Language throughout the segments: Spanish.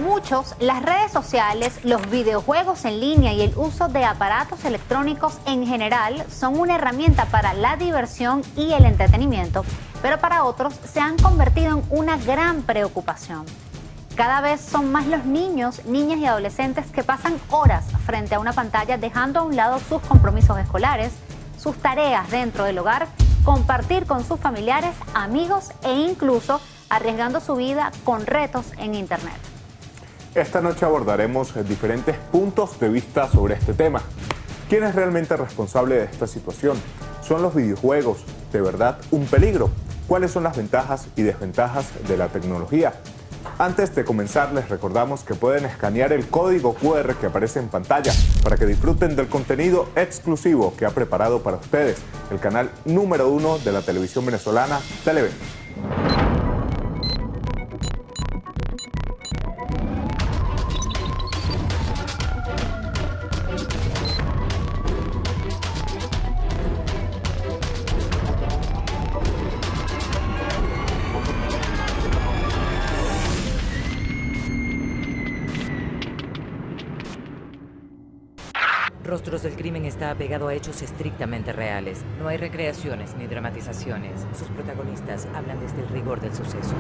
muchos, las redes sociales, los videojuegos en línea y el uso de aparatos electrónicos en general son una herramienta para la diversión y el entretenimiento, pero para otros se han convertido en una gran preocupación. Cada vez son más los niños, niñas y adolescentes que pasan horas frente a una pantalla dejando a un lado sus compromisos escolares, sus tareas dentro del hogar, compartir con sus familiares, amigos e incluso arriesgando su vida con retos en Internet. Esta noche abordaremos diferentes puntos de vista sobre este tema. ¿Quién es realmente responsable de esta situación? ¿Son los videojuegos de verdad un peligro? ¿Cuáles son las ventajas y desventajas de la tecnología? Antes de comenzar, les recordamos que pueden escanear el código QR que aparece en pantalla para que disfruten del contenido exclusivo que ha preparado para ustedes el canal número 1 de la televisión venezolana, Televen. Rostros del Crimen está apegado a hechos estrictamente reales. No hay recreaciones ni dramatizaciones. Sus protagonistas hablan desde el rigor del suceso.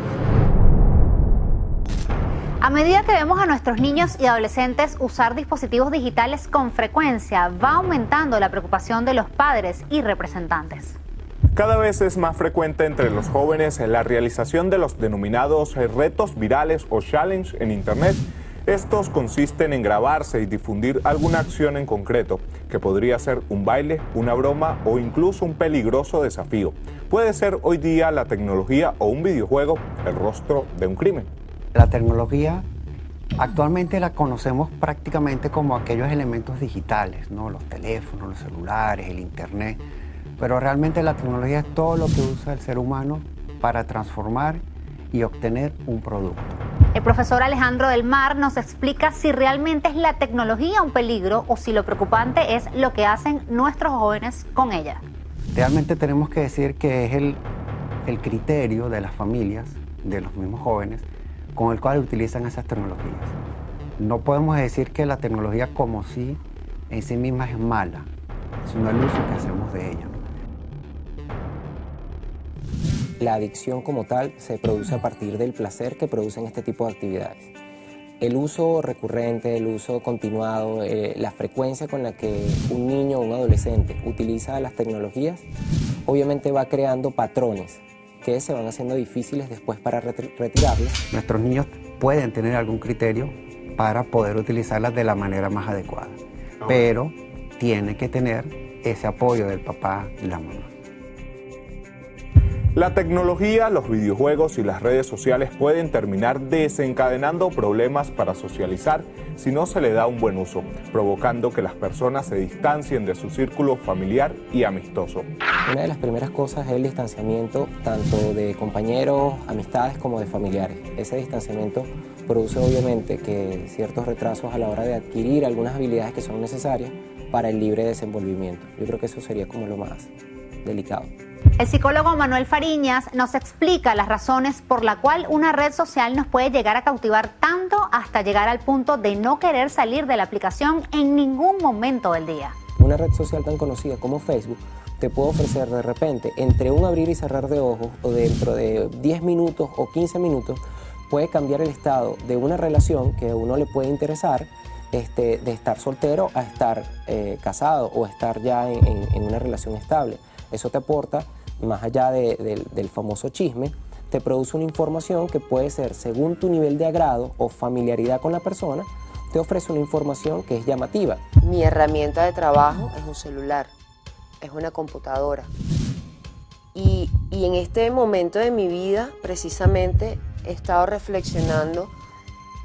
A medida que vemos a nuestros niños y adolescentes usar dispositivos digitales con frecuencia, va aumentando la preocupación de los padres y representantes. Cada vez es más frecuente entre los jóvenes la realización de los denominados retos virales o challenge en Internet. Estos consisten en grabarse y difundir alguna acción en concreto, que podría ser un baile, una broma o incluso un peligroso desafío. Puede ser hoy día la tecnología o un videojuego el rostro de un crimen. La tecnología actualmente la conocemos prácticamente como aquellos elementos digitales, ¿no? Los teléfonos, los celulares, el Internet, pero realmente la tecnología es todo lo que usa el ser humano para transformar y obtener un producto. El profesor Alejandro del Mar nos explica si realmente es la tecnología un peligro o si lo preocupante es lo que hacen nuestros jóvenes con ella. Realmente tenemos que decir que es el criterio de las familias, de los mismos jóvenes, con el cual utilizan esas tecnologías. No podemos decir que la tecnología como sí en sí misma es mala, sino el uso que hacemos de ella. La adicción como tal se produce a partir del placer que producen este tipo de actividades. El uso recurrente, el uso continuado, la frecuencia con la que un niño o un adolescente utiliza las tecnologías, obviamente va creando patrones que se van haciendo difíciles después para retirarlos. Nuestros niños pueden tener algún criterio para poder utilizarlas de la manera más adecuada, pero tiene que tener ese apoyo del papá y la mamá. La tecnología, los videojuegos y las redes sociales pueden terminar desencadenando problemas para socializar si no se le da un buen uso, provocando que las personas se distancien de su círculo familiar y amistoso. Una de las primeras cosas es el distanciamiento tanto de compañeros, amistades como de familiares. Ese distanciamiento produce obviamente que ciertos retrasos a la hora de adquirir algunas habilidades que son necesarias para el libre desenvolvimiento. Yo creo que eso sería como lo más delicado. El psicólogo Manuel Fariñas nos explica las razones por la cual una red social nos puede llegar a cautivar tanto hasta llegar al punto de no querer salir de la aplicación en ningún momento del día. Una red social tan conocida como Facebook te puede ofrecer de repente, entre un abrir y cerrar de ojos o dentro de 10 minutos o 15 minutos, puede cambiar el estado de una relación que a uno le puede interesar, de estar soltero a estar casado o estar ya en una relación estable. Eso te aporta, más allá del famoso chisme, te produce una información que puede ser, según tu nivel de agrado o familiaridad con la persona, te ofrece una información que es llamativa. Mi herramienta de trabajo es un celular, es una computadora. Y en este momento de mi vida, precisamente, he estado reflexionando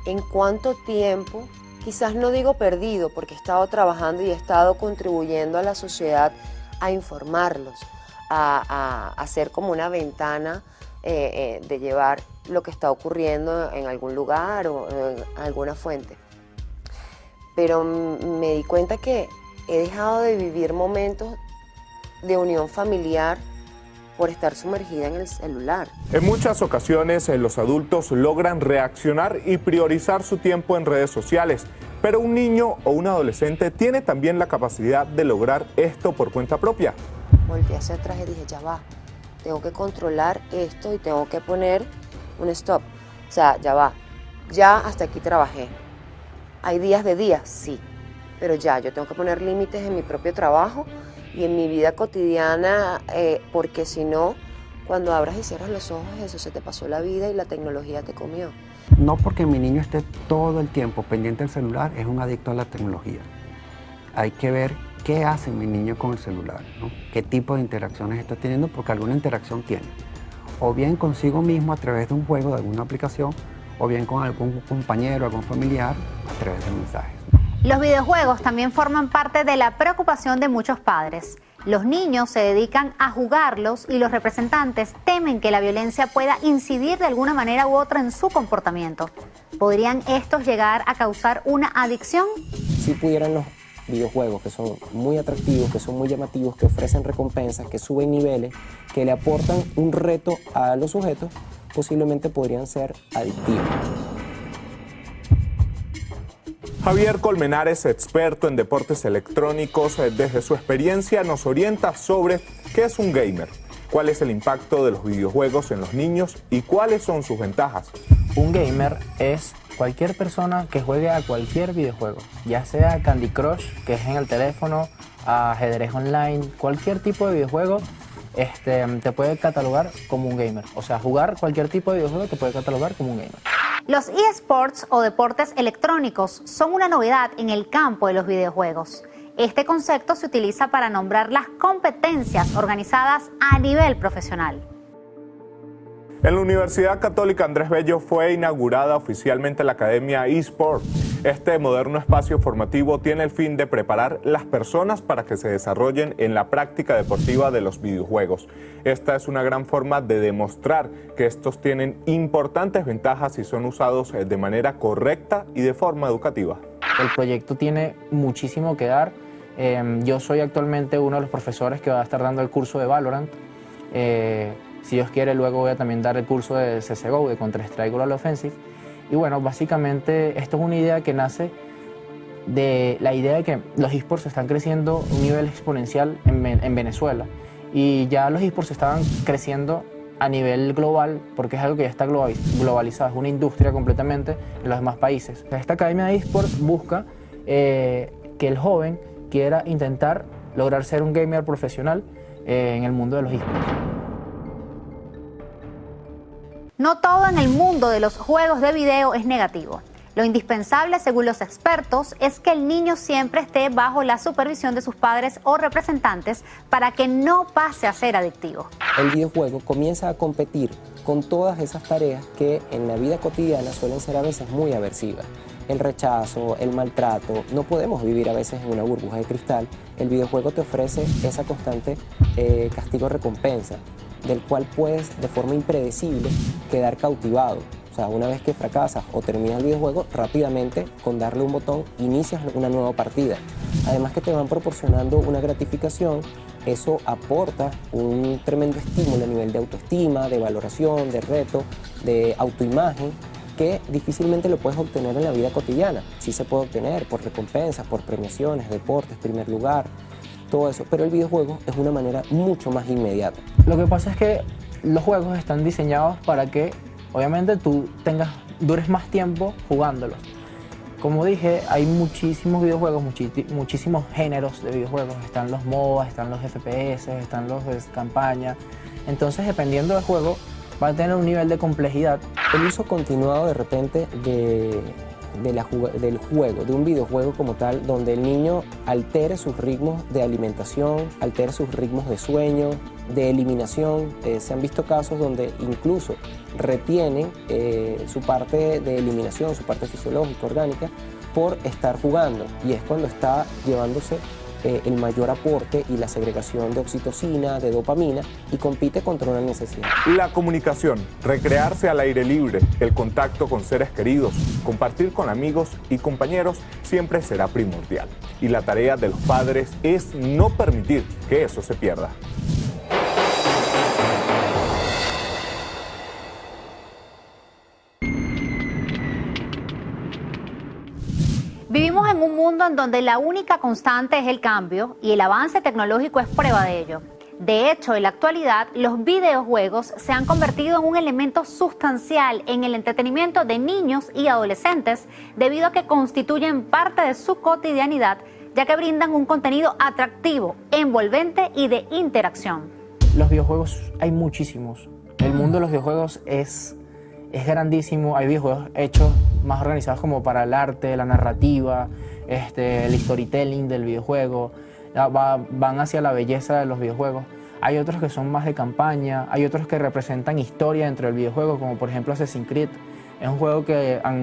en cuánto tiempo, quizás no digo perdido, porque he estado trabajando y he estado contribuyendo a la sociedad a informarlos, a hacer como una ventana de llevar lo que está ocurriendo en algún lugar o en alguna fuente. Pero me di cuenta que he dejado de vivir momentos de unión familiar por estar sumergida en el celular. En muchas ocasiones los adultos logran reaccionar y priorizar su tiempo en redes sociales, pero un niño o un adolescente tiene también la capacidad de lograr esto por cuenta propia. Volteé hacia atrás y dije, ya va, tengo que controlar esto y tengo que poner un stop. O sea, ya va, ya hasta aquí trabajé. ¿Hay días de días? Sí, pero ya, yo tengo que poner límites en mi propio trabajo y en mi vida cotidiana, porque si no, cuando abras y cierras los ojos, eso se te pasó la vida y la tecnología te comió. No porque mi niño esté todo el tiempo pendiente del celular, es un adicto a la tecnología. Hay que ver qué hace mi niño con el celular, ¿no? Qué tipo de interacciones está teniendo, porque alguna interacción tiene. O bien consigo mismo a través de un juego, de alguna aplicación, o bien con algún compañero, algún familiar, a través de mensajes. Los videojuegos también forman parte de la preocupación de muchos padres. Los niños se dedican a jugarlos y los representantes temen que la violencia pueda incidir de alguna manera u otra en su comportamiento. ¿Podrían estos llegar a causar una adicción? Si pudieran los videojuegos, que son muy atractivos, que son muy llamativos, que ofrecen recompensas, que suben niveles, que le aportan un reto a los sujetos, posiblemente podrían ser adictivos. Javier Colmenares, experto en deportes electrónicos, desde su experiencia nos orienta sobre qué es un gamer, cuál es el impacto de los videojuegos en los niños y cuáles son sus ventajas. Un gamer es cualquier persona que juegue a cualquier videojuego, ya sea Candy Crush, que es en el teléfono, ajedrez online, cualquier tipo de videojuego te puede catalogar como un gamer. O sea, jugar cualquier tipo de videojuego te puede catalogar como un gamer. Los eSports o deportes electrónicos son una novedad en el campo de los videojuegos. Este concepto se utiliza para nombrar las competencias organizadas a nivel profesional. En la Universidad Católica Andrés Bello fue inaugurada oficialmente la Academia eSport. Este moderno espacio formativo tiene el fin de preparar las personas para que se desarrollen en la práctica deportiva de los videojuegos. Esta es una gran forma de demostrar que estos tienen importantes ventajas si son usados de manera correcta y de forma educativa. El proyecto tiene muchísimo que dar. Yo soy actualmente uno de los profesores que va a estar dando el curso de Valorant. Si Dios quiere, luego voy a también dar el curso de CSGO, de Counter-Strike Global Offensive. Y bueno, básicamente esto es una idea que nace de la idea de que los esports están creciendo a un nivel exponencial en Venezuela. Y ya los esports estaban creciendo a nivel global porque es algo que ya está globalizado, es una industria completamente en los demás países. Esta Academia de esports busca que el joven quiera intentar lograr ser un gamer profesional en el mundo de los esports. No todo en el mundo de los juegos de video es negativo. Lo indispensable, según los expertos, es que el niño siempre esté bajo la supervisión de sus padres o representantes para que no pase a ser adictivo. El videojuego comienza a competir con todas esas tareas que en la vida cotidiana suelen ser a veces muy aversivas. El rechazo, el maltrato, no podemos vivir a veces en una burbuja de cristal. El videojuego te ofrece esa constante castigo-recompensa, del cual puedes de forma impredecible quedar cautivado. O sea, una vez que fracasas o terminas el videojuego, rápidamente con darle un botón inicias una nueva partida. Además que te van proporcionando una gratificación, eso aporta un tremendo estímulo a nivel de autoestima, de valoración, de reto, de autoimagen, que difícilmente lo puedes obtener en la vida cotidiana. Sí se puede obtener por recompensas, por premiaciones, deportes, primer lugar, todo eso, pero el videojuego es una manera mucho más inmediata. Lo que pasa es que los juegos están diseñados para que obviamente tú dures más tiempo jugándolos. Como dije, hay muchísimos videojuegos, muchísimos géneros de videojuegos. Están los MOBA, están los FPS, están los de campaña. Entonces, dependiendo del juego, va a tener un nivel de complejidad. El uso continuado de repente del juego, de un videojuego como tal, donde el niño altere sus ritmos de alimentación, altere sus ritmos de sueño, de eliminación. Se han visto casos donde incluso retienen su parte de eliminación, su parte fisiológica, orgánica, por estar jugando, y es cuando está llevándose el mayor aporte y la segregación de oxitocina, de dopamina, y compite contra una necesidad. La comunicación, recrearse al aire libre, el contacto con seres queridos, compartir con amigos y compañeros siempre será primordial. Y la tarea de los padres es no permitir que eso se pierda. en un mundo en donde la única constante es el cambio y el avance tecnológico es prueba de ello. De hecho, en la actualidad, los videojuegos se han convertido en un elemento sustancial en el entretenimiento de niños y adolescentes debido a que constituyen parte de su cotidianidad, ya que brindan un contenido atractivo, envolvente y de interacción. Los videojuegos hay muchísimos. El mundo de los videojuegos es grandísimo. Hay videojuegos hechos más organizados como para el arte, la narrativa, el storytelling del videojuego. Van hacia la belleza de los videojuegos. Hay otros que son más de campaña, hay otros que representan historia dentro del videojuego, como por ejemplo Assassin's Creed. Es un juego que ha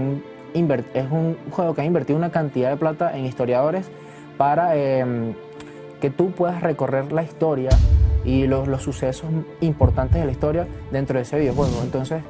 invertido una cantidad de plata en historiadores para que tú puedas recorrer la historia y los sucesos importantes de la historia dentro de ese videojuego. Entonces,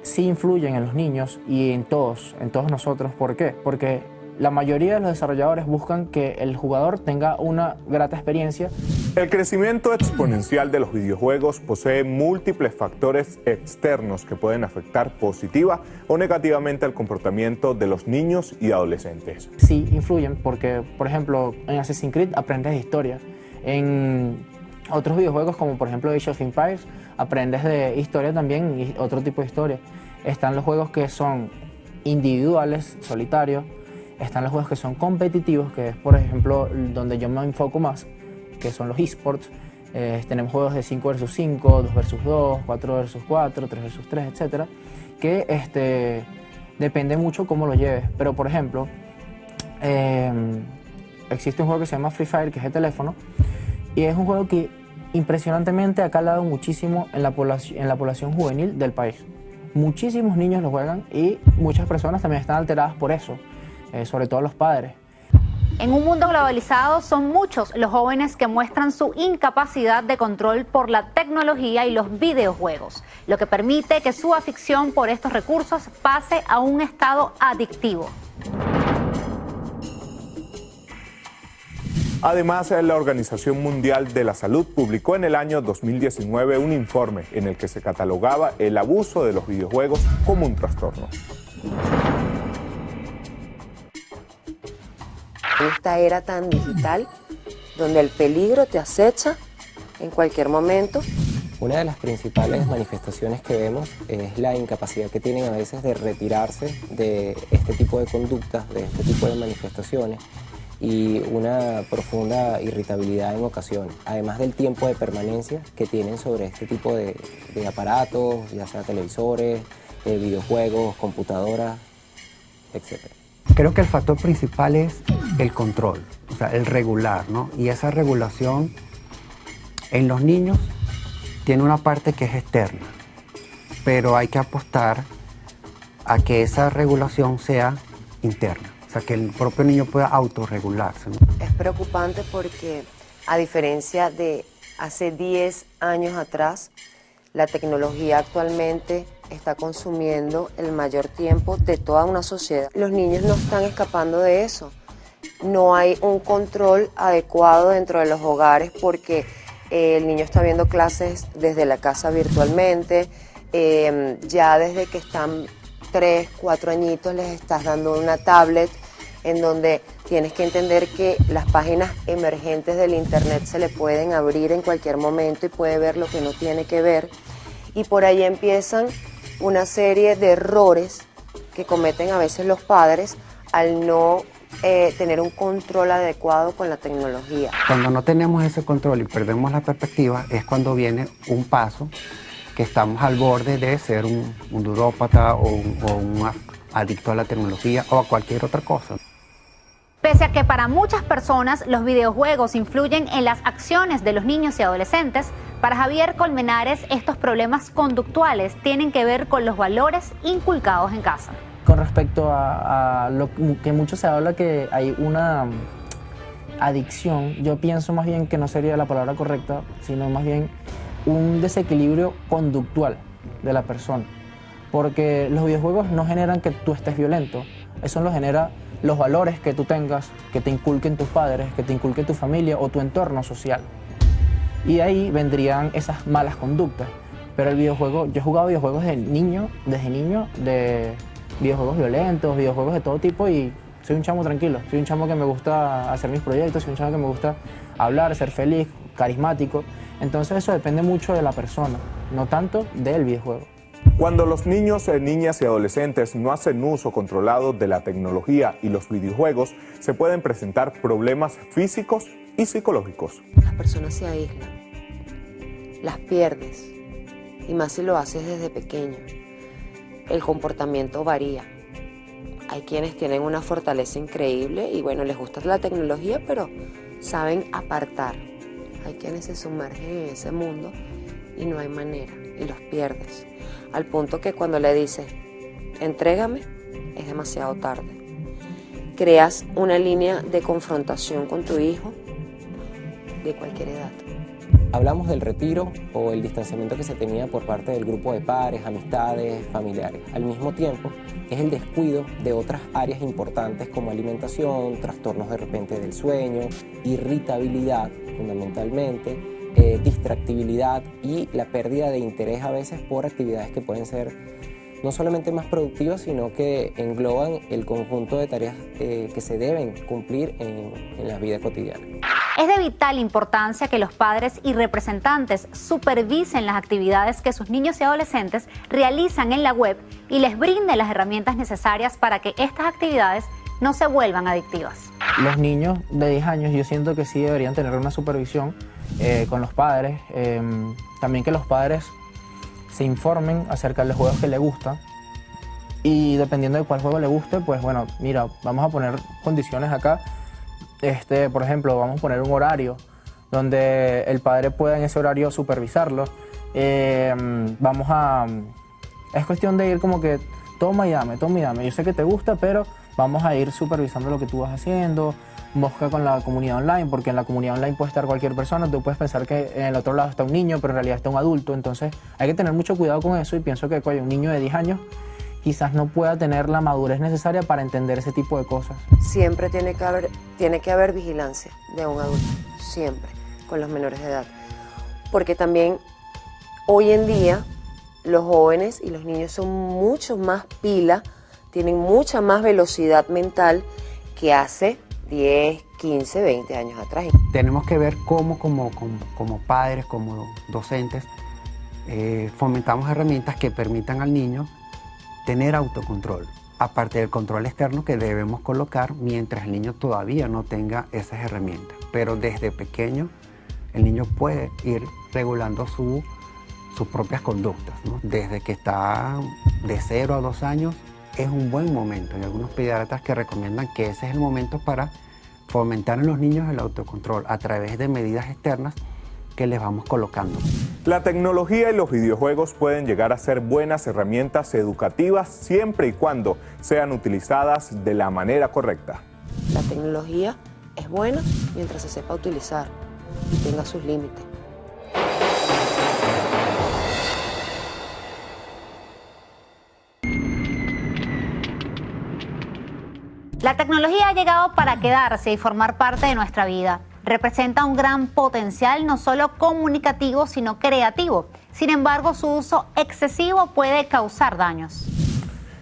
sí influyen en los niños y en todos nosotros. ¿Por qué? Porque la mayoría de los desarrolladores buscan que el jugador tenga una grata experiencia. El crecimiento exponencial de los videojuegos posee múltiples factores externos que pueden afectar positiva o negativamente el comportamiento de los niños y adolescentes. Sí, influyen porque, por ejemplo, en Assassin's Creed aprendes de historia. En otros videojuegos, como por ejemplo Age of Empires, aprendes de historia también y otro tipo de historia. Están los juegos que son individuales, solitarios. Están los juegos que son competitivos, que es por ejemplo donde yo me enfoco más, que son los esports. Tenemos juegos de 5 vs 5, 2 vs 2, 4 vs 4, 3 vs 3, etc. Que depende mucho cómo lo lleves. Pero por ejemplo, existe un juego que se llama Free Fire, que es de teléfono, y es un juego que impresionantemente ha calado muchísimo en la población juvenil del país. Muchísimos niños lo juegan y muchas personas también están alteradas por eso. Sobre todo los padres. En un mundo globalizado son muchos los jóvenes que muestran su incapacidad de control por la tecnología y los videojuegos, lo que permite que su afición por estos recursos pase a un estado adictivo. Además, la Organización Mundial de la Salud publicó en el año 2019 un informe en el que se catalogaba el abuso de los videojuegos como un trastorno. En esta era tan digital, donde el peligro te acecha en cualquier momento. Una de las principales manifestaciones que vemos es la incapacidad que tienen a veces de retirarse de este tipo de conductas, de este tipo de manifestaciones, y una profunda irritabilidad en ocasiones, además del tiempo de permanencia que tienen sobre este tipo de aparatos, ya sea televisores, videojuegos, computadoras, etc. Creo que el factor principal es el control, o sea, el regular, ¿no? Y esa regulación en los niños tiene una parte que es externa, pero hay que apostar a que esa regulación sea interna, o sea, que el propio niño pueda autorregularse, ¿no? Es preocupante porque, a diferencia de hace 10 años atrás, la tecnología actualmente está consumiendo el mayor tiempo de toda una sociedad. Los niños no están escapando de eso. No hay un control adecuado dentro de los hogares porque el niño está viendo clases desde la casa virtualmente. Ya desde que están 3, 4 añitos les estás dando una tablet en donde tienes que entender que las páginas emergentes del internet se le pueden abrir en cualquier momento y puede ver lo que no tiene que ver. Y por ahí empiezan una serie de errores que cometen a veces los padres al no tener un control adecuado con la tecnología. Cuando no tenemos ese control y perdemos la perspectiva es cuando viene un paso que estamos al borde de ser un ludópata o un adicto a la tecnología o a cualquier otra cosa. Pese a que para muchas personas los videojuegos influyen en las acciones de los niños y adolescentes, para Javier Colmenares estos problemas conductuales tienen que ver con los valores inculcados en casa. Con respecto a lo que mucho se habla que hay una adicción, yo pienso más bien que no sería la palabra correcta, sino más bien un desequilibrio conductual de la persona. Porque los videojuegos no generan que tú estés violento, eso lo genera los valores que tú tengas, que te inculquen tus padres, que te inculque tu familia o tu entorno social. Y de ahí vendrían esas malas conductas. Pero el videojuego, yo he jugado videojuegos desde niño, de videojuegos violentos, videojuegos de todo tipo, y soy un chamo tranquilo, soy un chamo que me gusta hacer mis proyectos, soy un chamo que me gusta hablar, ser feliz, carismático. Entonces eso depende mucho de la persona, no tanto del videojuego. Cuando los niños, niñas y adolescentes no hacen uso controlado de la tecnología y los videojuegos, se pueden presentar problemas físicos y psicológicos. Las personas se aíslan, las pierdes, y más si lo haces desde pequeño. El comportamiento varía. Hay quienes tienen una fortaleza increíble y bueno, les gusta la tecnología, pero saben apartar. Hay quienes se sumergen en ese mundo y no hay manera, y los pierdes. Al punto que cuando le dices, entrégame, es demasiado tarde. Creas una línea de confrontación con tu hijo de cualquier edad. Hablamos del retiro o el distanciamiento que se tenía por parte del grupo de padres, amistades, familiares. Al mismo tiempo, es el descuido de otras áreas importantes como alimentación, trastornos de repente del sueño, irritabilidad fundamentalmente, distractibilidad y la pérdida de interés a veces por actividades que pueden ser no solamente más productivas, sino que engloban el conjunto de tareas que se deben cumplir en la vida cotidiana. Es de vital importancia que los padres y representantes supervisen las actividades que sus niños y adolescentes realizan en la web y les brinden las herramientas necesarias para que estas actividades no se vuelvan adictivas. Los niños de 10 años yo siento que sí deberían tener una supervisión con los padres, también que los padres se informen acerca de los juegos que les gustan y dependiendo de cuál juego le guste, pues bueno, mira, vamos a poner condiciones acá. Por ejemplo, vamos a poner un horario donde el padre pueda en ese horario supervisarlo. Es cuestión de ir como que toma y dame. Yo sé que te gusta, pero vamos a ir supervisando lo que tú vas haciendo. Mosca con la comunidad online, porque en la comunidad online puede estar cualquier persona. Tú puedes pensar que en el otro lado está un niño, pero en realidad está un adulto. Entonces hay que tener mucho cuidado con eso y pienso que un niño de 10 años quizás no pueda tener la madurez necesaria para entender ese tipo de cosas. Siempre tiene que haber vigilancia de un adulto, siempre, con los menores de edad. Porque también hoy en día los jóvenes y los niños son mucho más pila, tienen mucha más velocidad mental que hace 10, 15, 20 años atrás. Tenemos que ver cómo como padres, como docentes, fomentamos herramientas que permitan al niño tener autocontrol, aparte del control externo que debemos colocar mientras el niño todavía no tenga esas herramientas. Pero desde pequeño el niño puede ir regulando sus propias conductas, ¿no? Desde que está de 0 a 2 años es un buen momento. Hay algunos pediatras que recomiendan que ese es el momento para fomentar en los niños el autocontrol a través de medidas externas que les vamos colocando. La tecnología y los videojuegos pueden llegar a ser buenas herramientas educativas siempre y cuando sean utilizadas de la manera correcta. La tecnología es buena mientras se sepa utilizar y tenga sus límites. La tecnología ha llegado para quedarse y formar parte de nuestra vida. Representa un gran potencial no solo comunicativo, sino creativo. Sin embargo, su uso excesivo puede causar daños.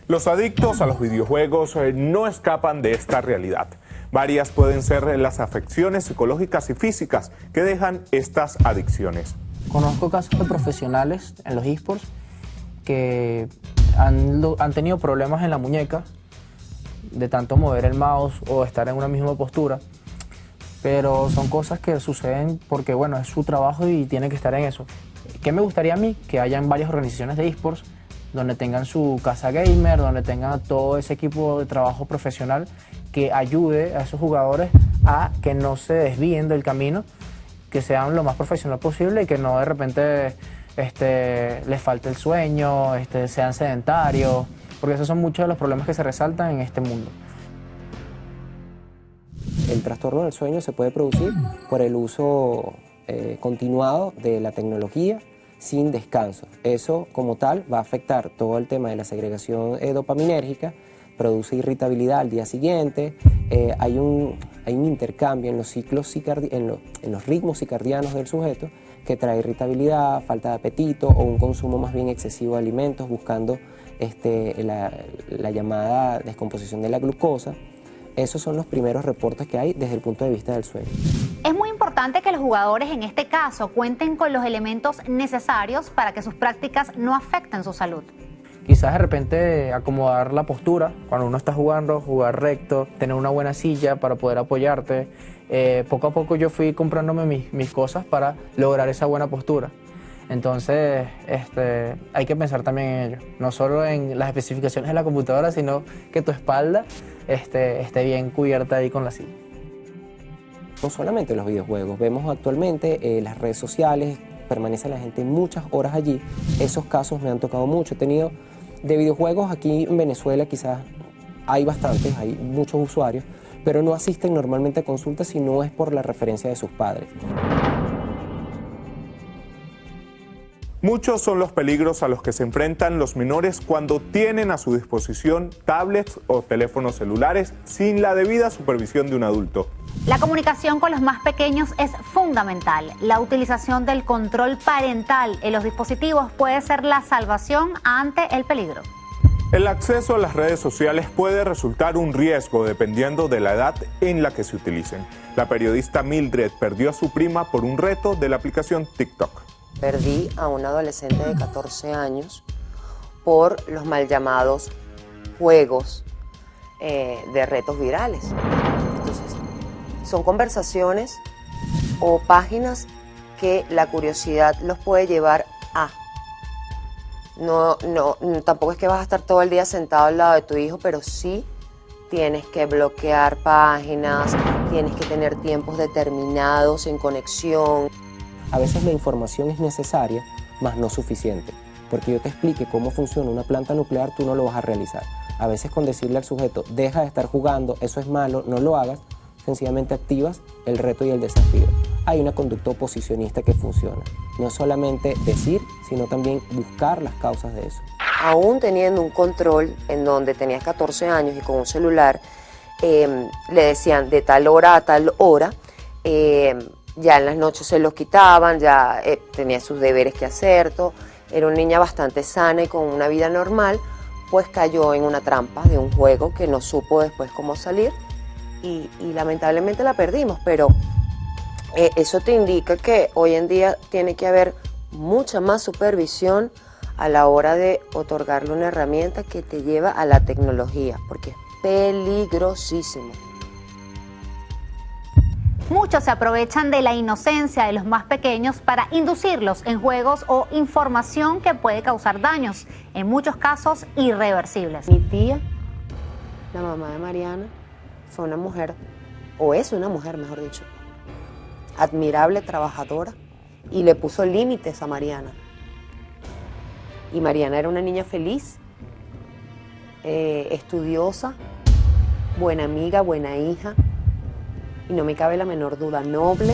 Los adictos a los videojuegos no escapan de esta realidad. Varias pueden ser las afecciones psicológicas y físicas que dejan estas adicciones. Conozco casos de profesionales en los esports que han tenido problemas en la muñeca de tanto mover el mouse o estar en una misma postura, pero son cosas que suceden porque bueno, es su trabajo y tiene que estar en eso. ¿Qué me gustaría a mí? Que hayan varias organizaciones de esports donde tengan su casa gamer, donde tengan todo ese equipo de trabajo profesional que ayude a esos jugadores a que no se desvíen del camino, que sean lo más profesional posible y que no de repente les falte el sueño, sean sedentarios, porque esos son muchos de los problemas que se resaltan en este mundo. El trastorno del sueño se puede producir por el uso continuado de la tecnología sin descanso. Eso como tal va a afectar todo el tema de la segregación dopaminérgica, produce irritabilidad al día siguiente, hay un intercambio en los ciclos en los ritmos circadianos del sujeto que trae irritabilidad, falta de apetito o un consumo más bien excesivo de alimentos buscando la llamada descomposición de la glucosa. Esos son los primeros reportes que hay desde el punto de vista del sueño. Es muy importante que los jugadores en este caso cuenten con los elementos necesarios para que sus prácticas no afecten su salud. Quizás de repente acomodar la postura cuando uno está jugando, jugar recto, tener una buena silla para poder apoyarte. Poco a poco yo fui comprándome mis cosas para lograr esa buena postura. Entonces hay que pensar también en ello, no solo en las especificaciones de la computadora, sino que tu espalda esté bien cubierta ahí con la silla. No solamente los videojuegos, vemos actualmente las redes sociales, permanece la gente muchas horas allí. Esos casos me han tocado mucho. He tenido de videojuegos aquí en Venezuela, quizás hay bastantes, hay muchos usuarios, pero no asisten normalmente a consultas si no es por la referencia de sus padres. Muchos son los peligros a los que se enfrentan los menores cuando tienen a su disposición tablets o teléfonos celulares sin la debida supervisión de un adulto. La comunicación con los más pequeños es fundamental. La utilización del control parental en los dispositivos puede ser la salvación ante el peligro. El acceso a las redes sociales puede resultar un riesgo dependiendo de la edad en la que se utilicen. La periodista Mildred perdió a su prima por un reto de la aplicación TikTok. Perdí a un adolescente de 14 años por los mal llamados juegos de retos virales. Entonces, son conversaciones o páginas que la curiosidad los puede llevar a. No, tampoco es que vas a estar todo el día sentado al lado de tu hijo, pero sí tienes que bloquear páginas, tienes que tener tiempos determinados en conexión. A veces la información es necesaria, mas no suficiente. Porque yo te explique cómo funciona una planta nuclear, tú no lo vas a realizar. A veces con decirle al sujeto, deja de estar jugando, eso es malo, no lo hagas, sencillamente activas el reto y el desafío. Hay una conducta oposicionista que funciona. No solamente decir, sino también buscar las causas de eso. Aún teniendo un control en donde tenías 14 años y con un celular, le decían de tal hora a tal hora, ya en las noches se los quitaban, ya tenía sus deberes que hacer, todo. Era una niña bastante sana y con una vida normal, pues cayó en una trampa de un juego que no supo después cómo salir y lamentablemente la perdimos, pero eso te indica que hoy en día tiene que haber mucha más supervisión a la hora de otorgarle una herramienta que te lleva a la tecnología, porque es peligrosísimo. Muchos se aprovechan de la inocencia de los más pequeños para inducirlos en juegos o información que puede causar daños, en muchos casos irreversibles. Mi tía, la mamá de Mariana, fue una mujer, o es una mujer, mejor dicho, admirable, trabajadora, y le puso límites a Mariana. Y Mariana era una niña feliz, estudiosa, buena amiga, buena hija, y no me cabe la menor duda, noble,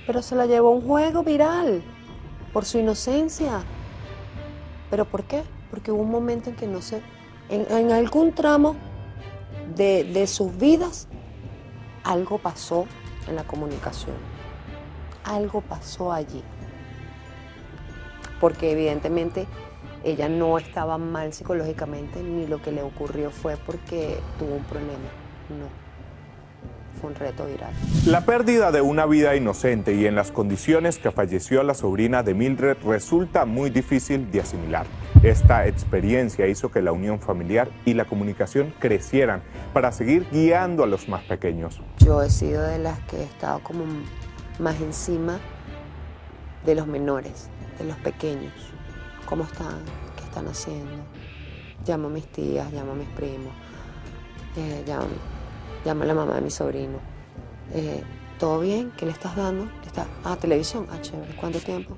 pero se la llevó a un juego viral por su inocencia. ¿Pero por qué? Porque hubo un momento en que no sé, en algún tramo de sus vidas, algo pasó en la comunicación, algo pasó allí, porque evidentemente ella no estaba mal psicológicamente, ni lo que le ocurrió fue porque tuvo un problema, no. Fue un reto viral. La pérdida de una vida inocente y en las condiciones que falleció la sobrina de Mildred resulta muy difícil de asimilar. Esta experiencia hizo que la unión familiar y la comunicación crecieran para seguir guiando a los más pequeños. Yo he sido de las que he estado como más encima de los menores, de los pequeños. ¿Cómo están? ¿Qué están haciendo? Llamo a mis tías, llamo a mis primos, llamo a la mamá de mi sobrino. ¿Todo bien? ¿Qué le estás dando? Televisión. Chévere. ¿Cuánto tiempo?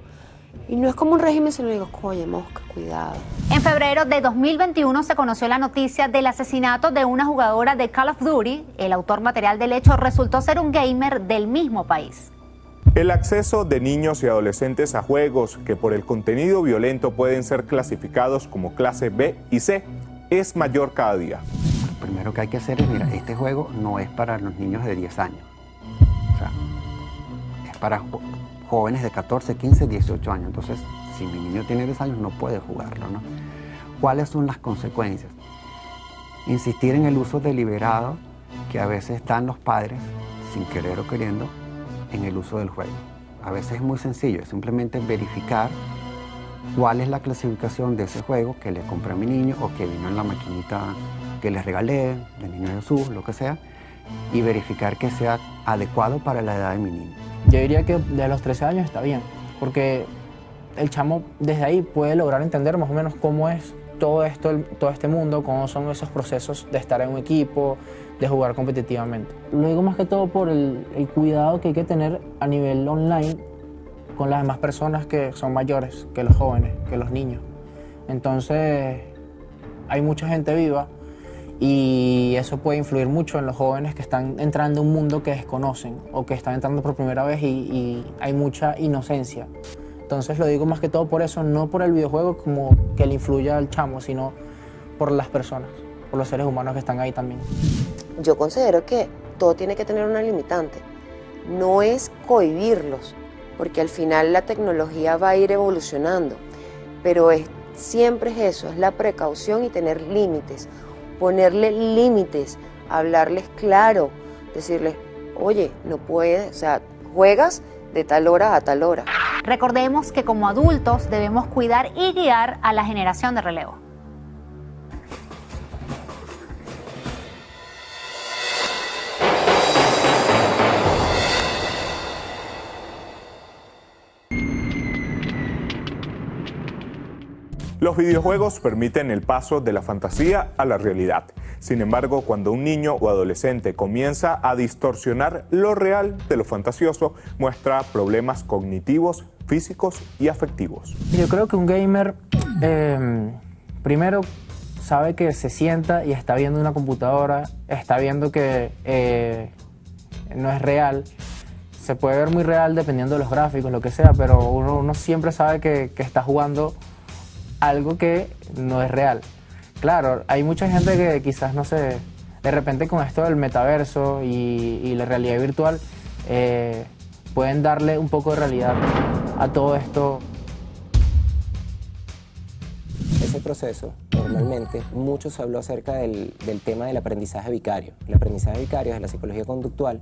Y no es como un régimen, sino digo, oye, mosca, cuidado. En febrero de 2021 se conoció la noticia del asesinato de una jugadora de Call of Duty. El autor material del hecho resultó ser un gamer del mismo país. El acceso de niños y adolescentes a juegos que por el contenido violento pueden ser clasificados como clase B y C es mayor cada día. Lo primero que hay que hacer es, mira, este juego no es para los niños de 10 años. O sea, es para jóvenes de 14, 15, 18 años. Entonces, si mi niño tiene 10 años, no puede jugarlo, ¿no? ¿Cuáles son las consecuencias? insistir en el uso deliberado que a veces están los padres, sin querer o queriendo, en el uso del juego. A veces es muy sencillo, es simplemente verificar cuál es la clasificación de ese juego que le compré a mi niño o que vino en la maquinita que le regalé, del niño Jesús, lo que sea, y verificar que sea adecuado para la edad de mi niño. Yo diría que de los 13 años está bien, porque el chamo desde ahí puede lograr entender más o menos cómo es todo esto, todo este mundo, cómo son esos procesos de estar en un equipo, de jugar competitivamente. Lo digo más que todo por el cuidado que hay que tener a nivel online con las demás personas que son mayores, que los jóvenes, que los niños. Entonces, hay mucha gente viva y eso puede influir mucho en los jóvenes que están entrando a un mundo que desconocen o que están entrando por primera vez y hay mucha inocencia. Entonces lo digo más que todo por eso, no por el videojuego como que le influya al chamo, sino por las personas, por los seres humanos que están ahí también. Yo considero que todo tiene que tener una limitante. No es cohibirlos, porque al final la tecnología va a ir evolucionando, pero siempre es eso, es la precaución y tener límites, ponerle límites, hablarles claro, decirles, oye, no puedes, o sea, juegas de tal hora a tal hora. Recordemos que como adultos debemos cuidar y guiar a la generación de relevo. Los videojuegos permiten el paso de la fantasía a la realidad. Sin embargo, cuando un niño o adolescente comienza a distorsionar lo real de lo fantasioso, muestra problemas cognitivos, físicos y afectivos. Yo creo que un gamer primero sabe que se sienta y está viendo una computadora, está viendo que no es real. Se puede ver muy real dependiendo de los gráficos, lo que sea, pero uno siempre sabe que está jugando algo que no es real. Claro, hay mucha gente que quizás, no sé, de repente con esto del metaverso y la realidad virtual, pueden darle un poco de realidad a todo esto. Ese proceso, normalmente, mucho se habló acerca del tema del aprendizaje vicario. El aprendizaje vicario de la psicología conductual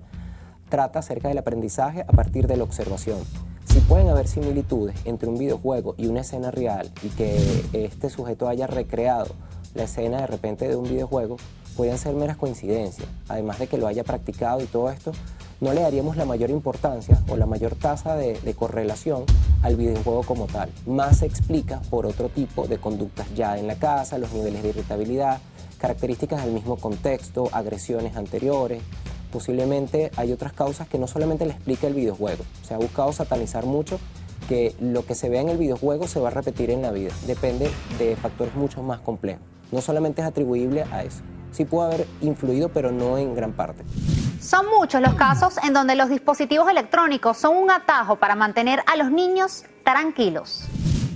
trata acerca del aprendizaje a partir de la observación. Si pueden haber similitudes entre un videojuego y una escena real y que este sujeto haya recreado la escena de repente de un videojuego, pueden ser meras coincidencias. Además de que lo haya practicado y todo esto, no le daríamos la mayor importancia o la mayor tasa de correlación al videojuego como tal. Más se explica por otro tipo de conductas ya en la casa, los niveles de irritabilidad, características del mismo contexto, agresiones anteriores. Posiblemente hay otras causas que no solamente le explica el videojuego. Se ha buscado satanizar mucho que lo que se ve en el videojuego se va a repetir en la vida. Depende de factores mucho más complejos. No solamente es atribuible a eso. Sí puede haber influido, pero no en gran parte. Son muchos los casos en donde los dispositivos electrónicos son un atajo para mantener a los niños tranquilos.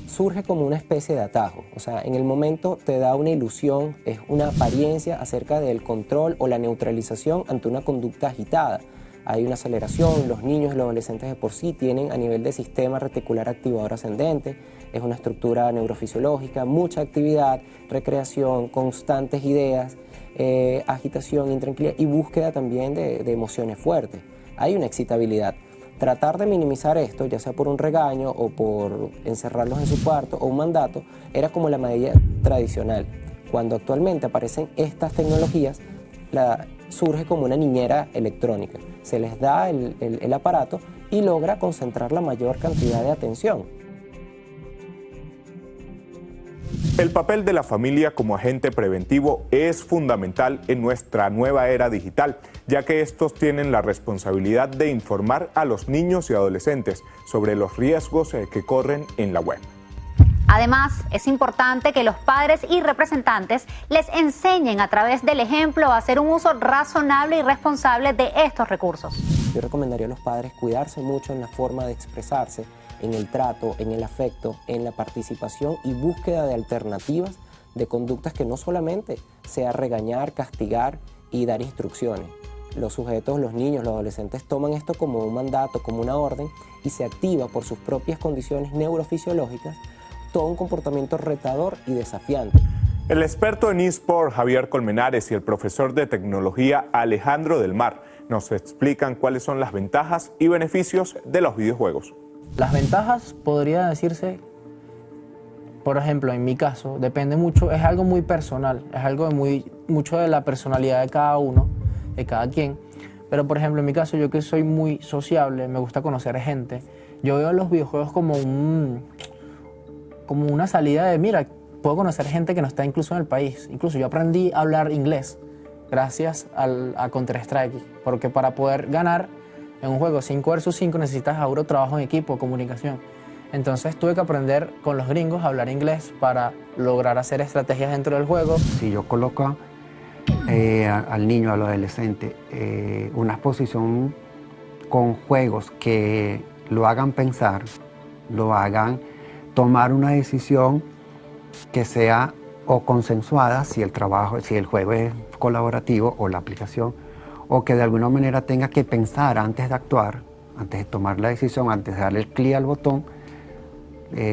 Surge como una especie de atajo, o sea, en el momento te da una ilusión, es una apariencia acerca del control o la neutralización ante una conducta agitada. Hay una aceleración, los niños y los adolescentes de por sí tienen a nivel de sistema reticular activador ascendente, es una estructura neurofisiológica, mucha actividad, recreación, constantes ideas, agitación, intranquilidad y búsqueda también de emociones fuertes. Hay una excitabilidad. Tratar de minimizar esto, ya sea por un regaño o por encerrarlos en su cuarto o un mandato, era como la medida tradicional. Cuando actualmente aparecen estas tecnologías, surge como una niñera electrónica. Se les da el aparato y logra concentrar la mayor cantidad de atención. El papel de la familia como agente preventivo es fundamental en nuestra nueva era digital, ya que estos tienen la responsabilidad de informar a los niños y adolescentes sobre los riesgos que corren en la web. Además, es importante que los padres y representantes les enseñen a través del ejemplo a hacer un uso razonable y responsable de estos recursos. Yo recomendaría a los padres cuidarse mucho en la forma de expresarse, en el trato, en el afecto, en la participación y búsqueda de alternativas de conductas que no solamente sea regañar, castigar y dar instrucciones. Los sujetos, los niños, los adolescentes toman esto como un mandato, como una orden y se activa por sus propias condiciones neurofisiológicas todo un comportamiento retador y desafiante. El experto en eSport Javier Colmenares y el profesor de tecnología Alejandro del Mar nos explican cuáles son las ventajas y beneficios de los videojuegos. Las ventajas podría decirse, por ejemplo, en mi caso, depende mucho, es algo muy personal, es algo mucho de la personalidad de cada uno, de cada quien. Pero, por ejemplo, en mi caso, yo que soy muy sociable, me gusta conocer gente, yo veo los videojuegos como una salida de, mira, puedo conocer gente que no está incluso en el país. Incluso yo aprendí a hablar inglés gracias a Counter-Strike, porque para poder ganar en un juego 5 versus 5 necesitas ahora trabajo en equipo, comunicación. Entonces tuve que aprender con los gringos a hablar inglés para lograr hacer estrategias dentro del juego. Si yo coloco al niño, al adolescente, una exposición con juegos que lo hagan pensar, lo hagan tomar una decisión que sea o consensuada, si el juego es colaborativo o la aplicación, o que de alguna manera tenga que pensar antes de actuar, antes de tomar la decisión, antes de darle el clic al botón,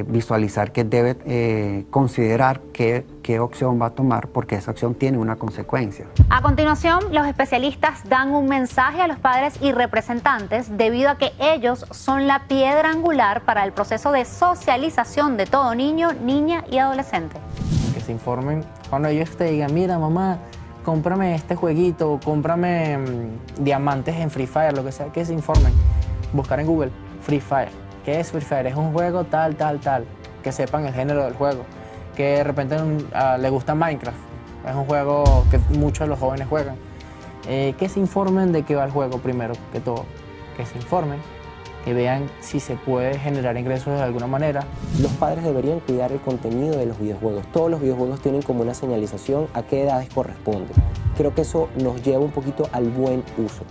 visualizar que debe considerar qué opción va a tomar, porque esa opción tiene una consecuencia. A continuación, los especialistas dan un mensaje a los padres y representantes debido a que ellos son la piedra angular para el proceso de socialización de todo niño, niña y adolescente. Que se informen cuando ellos te digan, mira mamá, cómprame este jueguito, cómprame diamantes en Free Fire, lo que sea, que se informen. Buscar en Google Free Fire. ¿Qué es Free Fire? Es un juego tal. Que sepan el género del juego. Que de repente le gusta Minecraft. Es un juego que muchos de los jóvenes juegan. Que se informen de qué va el juego primero que todo. Que se informen, que vean si se puede generar ingresos de alguna manera. Los padres deberían cuidar el contenido de los videojuegos. Todos los videojuegos tienen como una señalización a qué edades corresponde. Creo que eso nos lleva un poquito al buen uso.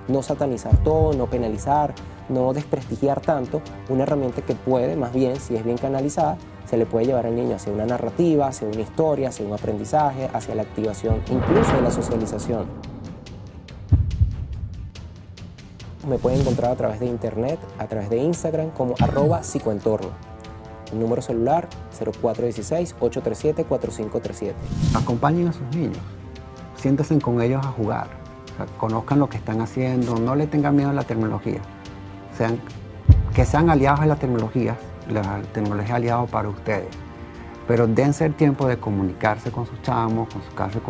No satanizar todo, no penalizar, no desprestigiar tanto una herramienta que puede, más bien, si es bien canalizada, se le puede llevar al niño hacia una narrativa, hacia una historia, hacia un aprendizaje, hacia la activación, incluso de la socialización. Me pueden encontrar a través de internet, a través de Instagram como @psicoentorno. El número celular 0416-837-4537. Acompañen a sus niños, siéntense con ellos a jugar, o sea, conozcan lo que están haciendo, no le tengan miedo a la tecnología, que sean aliados a la tecnología es aliado para ustedes, pero dense el tiempo de comunicarse con sus chamos, con sus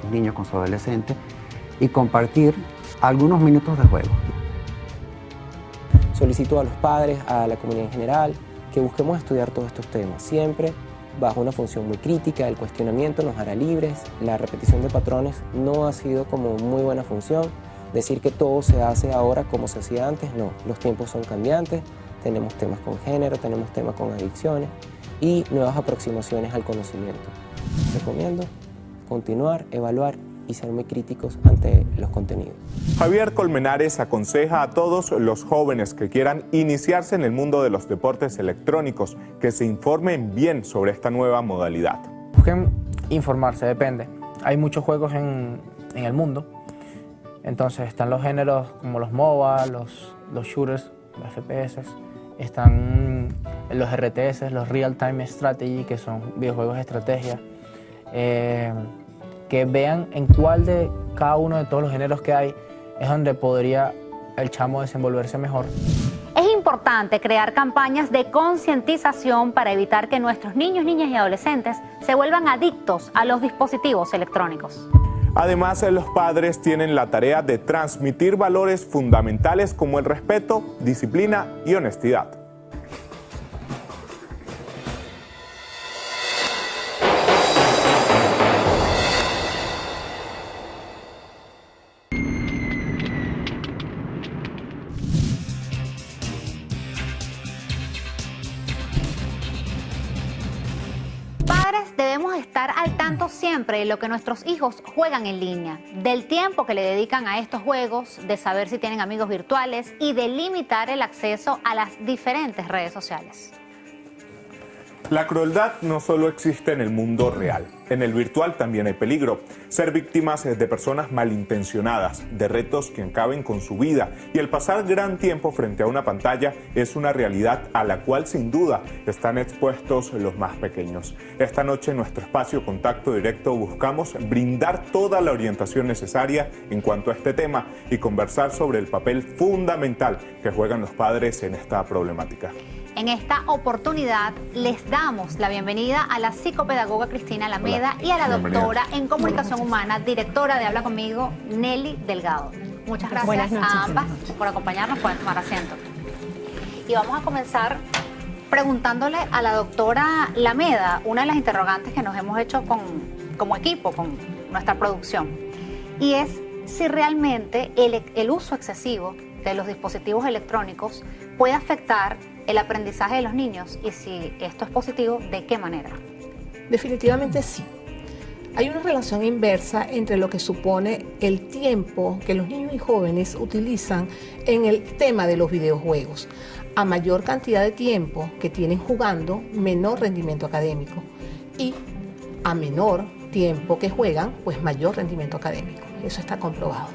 niños, con sus adolescentes y compartir algunos minutos de juego. Solicito a los padres, a la comunidad en general, que busquemos estudiar todos estos temas, siempre bajo una función muy crítica. El cuestionamiento nos hará libres, la repetición de patrones no ha sido como muy buena función. Decir que todo se hace ahora como se hacía antes, no. Los tiempos son cambiantes, tenemos temas con género, tenemos temas con adicciones y nuevas aproximaciones al conocimiento. Recomiendo continuar, evaluar y ser muy críticos ante los contenidos. Javier Colmenares aconseja a todos los jóvenes que quieran iniciarse en el mundo de los deportes electrónicos que se informen bien sobre esta nueva modalidad. Busquen informarse, depende. Hay muchos juegos en el mundo. Entonces están los géneros como los MOBA, los shooters, los FPS, están los RTS, los Real Time Strategy, que son videojuegos de estrategia. Que vean en cuál de cada uno de todos los géneros que hay es donde podría el chamo desenvolverse mejor. Es importante crear campañas de concientización para evitar que nuestros niños, niñas y adolescentes se vuelvan adictos a los dispositivos electrónicos. Además, los padres tienen la tarea de transmitir valores fundamentales como el respeto, disciplina y honestidad. Debemos estar al tanto siempre de lo que nuestros hijos juegan en línea, del tiempo que le dedican a estos juegos, de saber si tienen amigos virtuales y de limitar el acceso a las diferentes redes sociales. La crueldad no solo existe en el mundo real, en el virtual también hay peligro. ser víctimas de personas malintencionadas, de retos que acaben con su vida, y el pasar gran tiempo frente a una pantalla es una realidad a la cual sin duda están expuestos los más pequeños. Esta noche en nuestro espacio Contacto Directo buscamos brindar toda la orientación necesaria en cuanto a este tema y conversar sobre el papel fundamental que juegan los padres en esta problemática. En esta oportunidad les damos la bienvenida a la psicopedagoga Cristina Alameda y a la doctora en comunicación humana, directora de Habla Conmigo, Nelly Delgado. Muchas gracias a ambas por acompañarnos. Pueden tomar asiento. Y vamos a comenzar preguntándole a la doctora Alameda una de las interrogantes que nos hemos hecho como equipo, con nuestra producción, y es si realmente el uso excesivo de los dispositivos electrónicos puede afectar el aprendizaje de los niños, y si esto es positivo, ¿de qué manera? Definitivamente sí. Hay una relación inversa entre lo que supone el tiempo que los niños y jóvenes utilizan en el tema de los videojuegos. A mayor cantidad de tiempo que tienen jugando, menor rendimiento académico. Y a menor tiempo que juegan, pues mayor rendimiento académico. Eso está comprobado.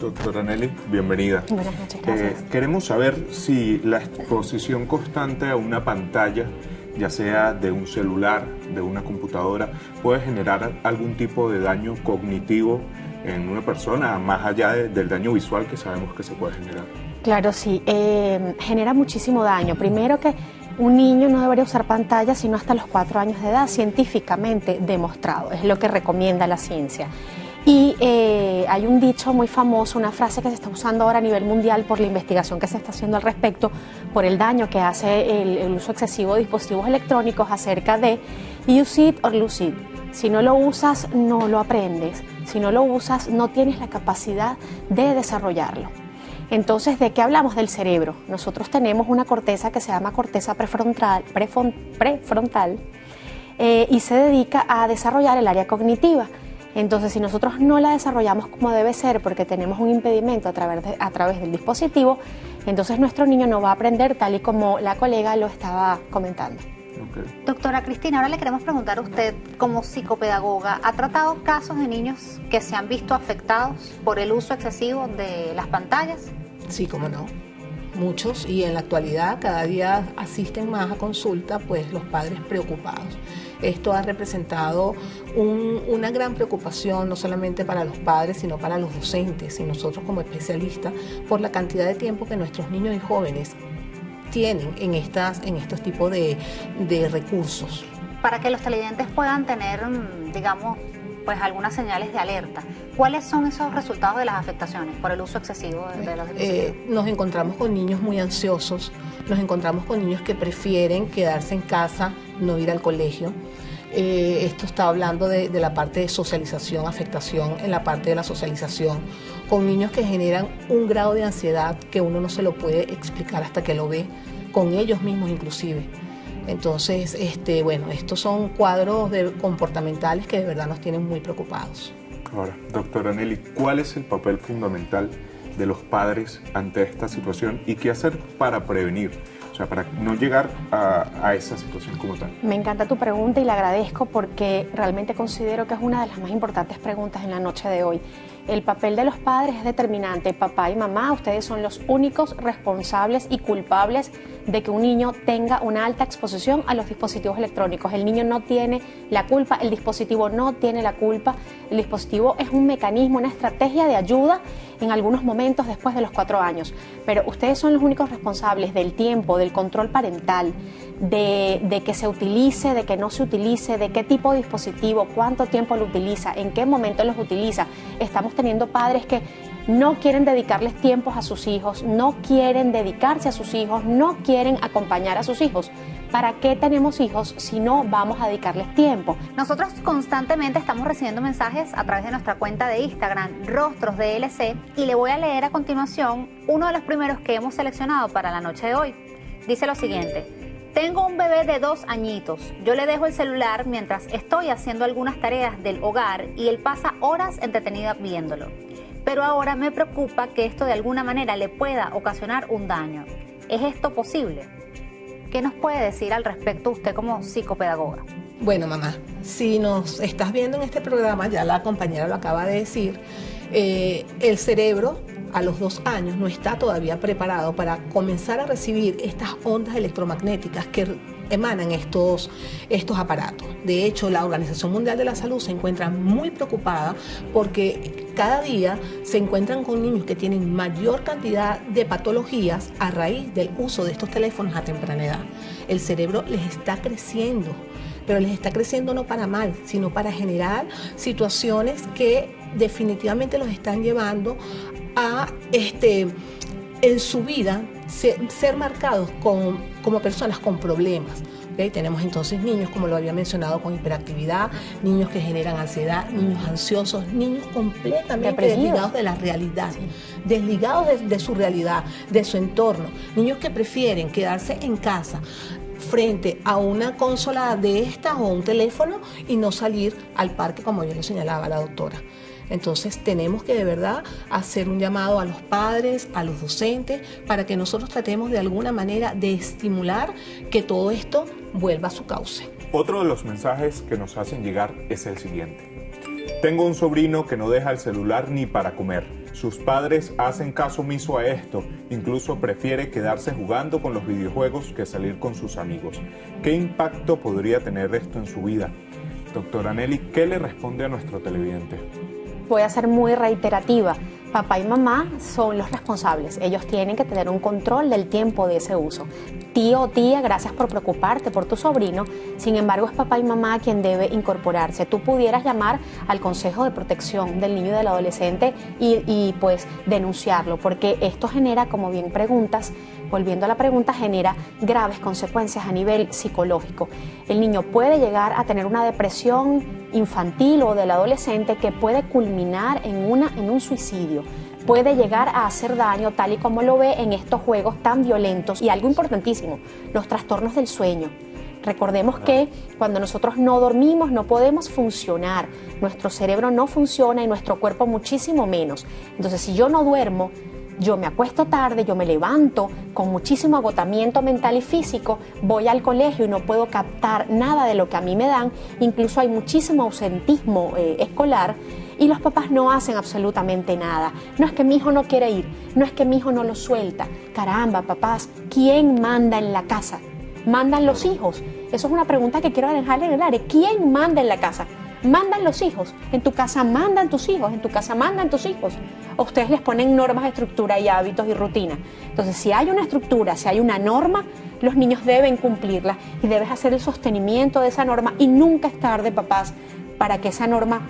Doctora Nelly, bienvenida. Buenas noches, gracias. Queremos saber si la exposición constante a una pantalla, ya sea de un celular, de una computadora, puede generar algún tipo de daño cognitivo en una persona, más allá del daño visual que sabemos que se puede generar. Claro, sí. Genera muchísimo daño. Primero que un niño no debería usar pantalla sino hasta los 4 años de edad, científicamente demostrado. Es lo que recomienda la ciencia. Y hay un dicho muy famoso, una frase que se está usando ahora a nivel mundial por la investigación que se está haciendo al respecto, por el daño que hace el uso excesivo de dispositivos electrónicos, acerca de use it or lose it. Si no lo usas, no lo aprendes. Si no lo usas, no tienes la capacidad de desarrollarlo. Entonces, ¿de qué hablamos? Del cerebro. Nosotros tenemos una corteza que se llama corteza prefrontal y se dedica a desarrollar el área cognitiva. Entonces, si nosotros no la desarrollamos como debe ser porque tenemos un impedimento a través del dispositivo, entonces nuestro niño no va a aprender tal y como la colega lo estaba comentando. Okay. Doctora Cristina, ahora le queremos preguntar a usted, como psicopedagoga, ¿ha tratado casos de niños que se han visto afectados por el uso excesivo de las pantallas? Sí, cómo no. Muchos, y en la actualidad cada día asisten más a consulta, pues los padres preocupados. Esto ha representado una gran preocupación, no solamente para los padres, sino para los docentes y nosotros como especialistas, por la cantidad de tiempo que nuestros niños y jóvenes tienen en estos tipos de recursos. Para que los televidentes puedan tener, digamos, pues algunas señales de alerta, ¿cuáles son esos resultados de las afectaciones por el uso excesivo de los dispositivos? Nos encontramos con niños muy ansiosos, nos encontramos con niños que prefieren quedarse en casa, no ir al colegio. Esto está hablando de la parte de socialización, afectación en la parte de la socialización, con niños que generan un grado de ansiedad que uno no se lo puede explicar hasta que lo ve, con ellos mismos inclusive. Entonces, bueno, estos son cuadros comportamentales que de verdad nos tienen muy preocupados. Ahora, doctora Nelly, ¿cuál es el papel fundamental de los padres ante esta situación y qué hacer para prevenir? O sea, para no llegar a esa situación como tal. Me encanta tu pregunta y la agradezco porque realmente considero que es una de las más importantes preguntas en la noche de hoy. El papel de los padres es determinante. Papá y mamá, ustedes son los únicos responsables y culpables de que un niño tenga una alta exposición a los dispositivos electrónicos. El niño no tiene la culpa, el dispositivo no tiene la culpa. El dispositivo es un mecanismo, una estrategia de ayuda en algunos momentos después de los 4 años. Pero ustedes son los únicos responsables del tiempo, del control parental, de que se utilice, de que no se utilice, de qué tipo de dispositivo, cuánto tiempo lo utiliza, en qué momento los utiliza. Estamos teniendo padres que no quieren dedicarles tiempos a sus hijos, no quieren dedicarse a sus hijos, no quieren acompañar a sus hijos. ¿Para qué tenemos hijos si no vamos a dedicarles tiempo? Nosotros constantemente estamos recibiendo mensajes a través de nuestra cuenta de Instagram, Rostros DLC, y le voy a leer a continuación uno de los primeros que hemos seleccionado para la noche de hoy. Dice lo siguiente: tengo un bebé de 2 añitos. Yo le dejo el celular mientras estoy haciendo algunas tareas del hogar y él pasa horas entretenida viéndolo. Pero ahora me preocupa que esto de alguna manera le pueda ocasionar un daño. ¿Es esto posible? ¿Qué nos puede decir al respecto usted como psicopedagoga? Bueno, mamá, si nos estás viendo en este programa, ya la compañera lo acaba de decir, el cerebro a los 2 años no está todavía preparado para comenzar a recibir estas ondas electromagnéticas que emanan estos aparatos. De hecho, la Organización Mundial de la Salud se encuentra muy preocupada porque cada día se encuentran con niños que tienen mayor cantidad de patologías a raíz del uso de estos teléfonos a temprana edad. El cerebro les está creciendo, pero les está creciendo no para mal, sino para generar situaciones que definitivamente los están llevando a en su vida ser marcados como personas con problemas. ¿Okay? Tenemos entonces niños, como lo había mencionado, con hiperactividad, niños que generan ansiedad, niños ansiosos, niños completamente desligados de la realidad, desligados de su realidad, de su entorno, niños que prefieren quedarse en casa frente a una consola de estas o un teléfono y no salir al parque, como ya lo señalaba la doctora. Entonces tenemos que de verdad hacer un llamado a los padres, a los docentes, para que nosotros tratemos de alguna manera de estimular que todo esto vuelva a su cauce. Otro de los mensajes que nos hacen llegar es el siguiente. Tengo un sobrino que no deja el celular ni para comer. Sus padres hacen caso omiso a esto, incluso prefiere quedarse jugando con los videojuegos que salir con sus amigos. ¿Qué impacto podría tener esto en su vida? Doctora Nelly, ¿qué le responde a nuestro televidente? Voy a ser muy reiterativa. Papá y mamá son los responsables. Ellos tienen que tener un control del tiempo de ese uso. Tío o tía, gracias por preocuparte por tu sobrino. Sin embargo, es papá y mamá quien debe incorporarse. Tú pudieras llamar al Consejo de Protección del Niño y del Adolescente y pues denunciarlo, porque esto genera, como bien preguntas, volviendo a la pregunta, genera graves consecuencias a nivel psicológico. El niño puede llegar a tener una depresión infantil o del adolescente que puede culminar en un suicidio. Puede llegar a hacer daño, tal y como lo ve en estos juegos tan violentos. Y algo importantísimo, los trastornos del sueño. Recordemos que cuando nosotros no dormimos no podemos funcionar, nuestro cerebro no funciona y nuestro cuerpo muchísimo menos. Entonces, si yo no duermo, yo me acuesto tarde, yo me levanto con muchísimo agotamiento mental y físico, voy al colegio y no puedo captar nada de lo que a mí me dan, incluso hay muchísimo ausentismo escolar y los papás no hacen absolutamente nada. No es que mi hijo no quiere ir, no es que mi hijo no lo suelta. Caramba, papás, ¿quién manda en la casa? ¿Mandan los hijos? Eso es una pregunta que quiero dejarle en el aire. ¿Quién manda en la casa? ¿Mandan los hijos? ¿En tu casa mandan tus hijos? ¿En tu casa mandan tus hijos? ¿O ustedes les ponen normas, estructura y hábitos y rutina? Entonces, si hay una estructura, si hay una norma, los niños deben cumplirla y debes hacer el sostenimiento de esa norma y nunca es tarde, papás, para que esa norma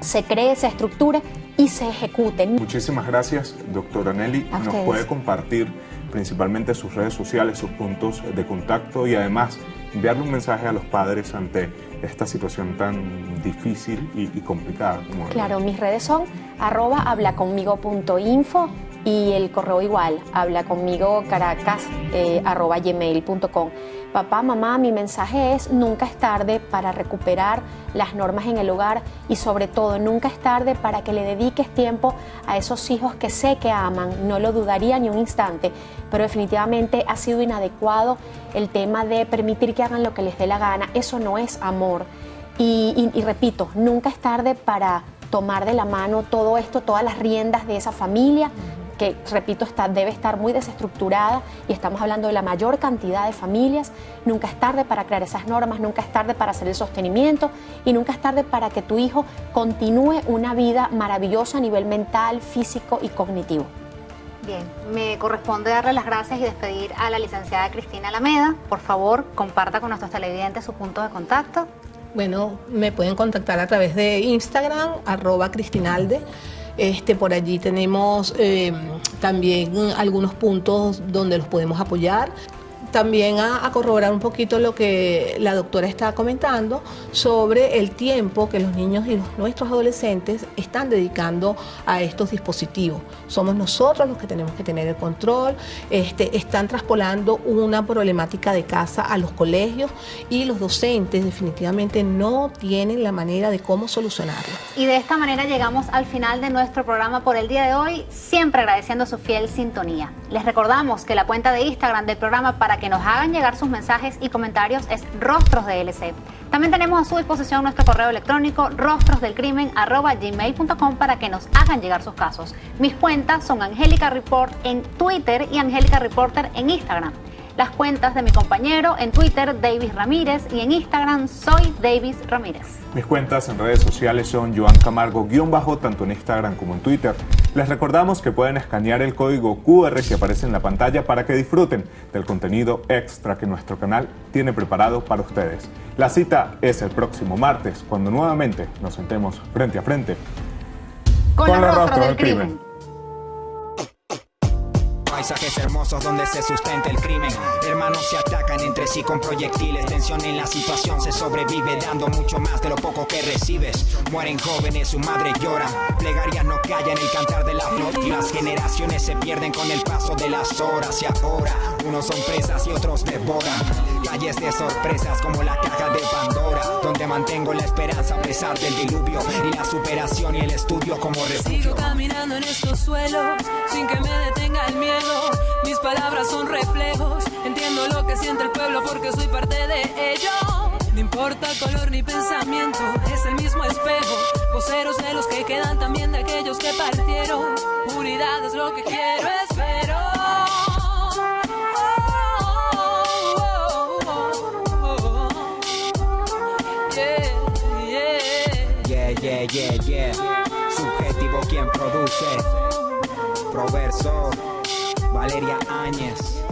se cree, se estructure y se ejecute. Muchísimas gracias, doctora Nelly. ¿Nos puede compartir principalmente sus redes sociales, sus puntos de contacto y además enviarle un mensaje a los padres ante esta situación tan difícil y complicada? Claro, mis redes son @hablaconmigo.info y el correo igual, hablaconmigocaracas@gmail.com. Papá, mamá, mi mensaje es: nunca es tarde para recuperar las normas en el hogar y sobre todo nunca es tarde para que le dediques tiempo a esos hijos que sé que aman, no lo dudaría ni un instante, pero definitivamente ha sido inadecuado el tema de permitir que hagan lo que les dé la gana. Eso no es amor y repito, nunca es tarde para tomar de la mano todo esto, todas las riendas de esa familia que, repito, debe estar muy desestructurada y estamos hablando de la mayor cantidad de familias. Nunca es tarde para crear esas normas, nunca es tarde para hacer el sostenimiento y nunca es tarde para que tu hijo continúe una vida maravillosa a nivel mental, físico y cognitivo. Bien, me corresponde darle las gracias y despedir a la licenciada Cristina Alameda. Por favor, comparta con nuestros televidentes sus puntos de contacto. Bueno, me pueden contactar a través de Instagram, @Cristinalde. Por allí tenemos también algunos puntos donde los podemos apoyar. También a corroborar un poquito lo que la doctora está comentando sobre el tiempo que los niños y nuestros adolescentes están dedicando a estos dispositivos. Somos nosotros los que tenemos que tener el control. Están traspolando una problemática de casa a los colegios y los docentes definitivamente no tienen la manera de cómo solucionarlo. Y de esta manera llegamos al final de nuestro programa por el día de hoy, siempre agradeciendo su fiel sintonía. Les recordamos que la cuenta de Instagram del programa Para que que nos hagan llegar sus mensajes y comentarios es Rostros DLC. También tenemos a su disposición nuestro correo electrónico rostrosdelcrimen@gmail.com para que nos hagan llegar sus casos. Mis cuentas son Angélica Report en Twitter y Angélica Reporter en Instagram. Las cuentas de mi compañero en Twitter, Davis Ramírez, y en Instagram, soy Davis Ramírez. Mis cuentas en redes sociales son Joan Camargo _ tanto en Instagram como en Twitter. Les recordamos que pueden escanear el código QR que aparece en la pantalla para que disfruten del contenido extra que nuestro canal tiene preparado para ustedes. La cita es el próximo martes, cuando nuevamente nos sentemos frente a frente con los rostros del crimen. Paisajes hermosos donde se sustenta el crimen. Hermanos se atacan entre sí con proyectiles. Tensión en la situación, se sobrevive dando mucho más de lo poco que recibes. Mueren jóvenes, su madre llora. Plegarias no callan el cantar de la flor. Y las generaciones se pierden con el paso de las horas. Y ahora, unos son presas y otros devoran. Calles de sorpresas como la caja de Pandora, donde mantengo la esperanza a pesar del diluvio. Y la superación y el estudio como refugio. Sigo caminando en estos suelos sin que me detenga el miedo. Mis palabras son reflejos, entiendo lo que siente el pueblo porque soy parte de ello. No importa color ni pensamiento, es el mismo espejo. Voceros de los que quedan, también de aquellos que partieron. Unidad es lo que quiero, espero. Yeah. Subjetivo quien produce. Proverso. Valeria Áñez.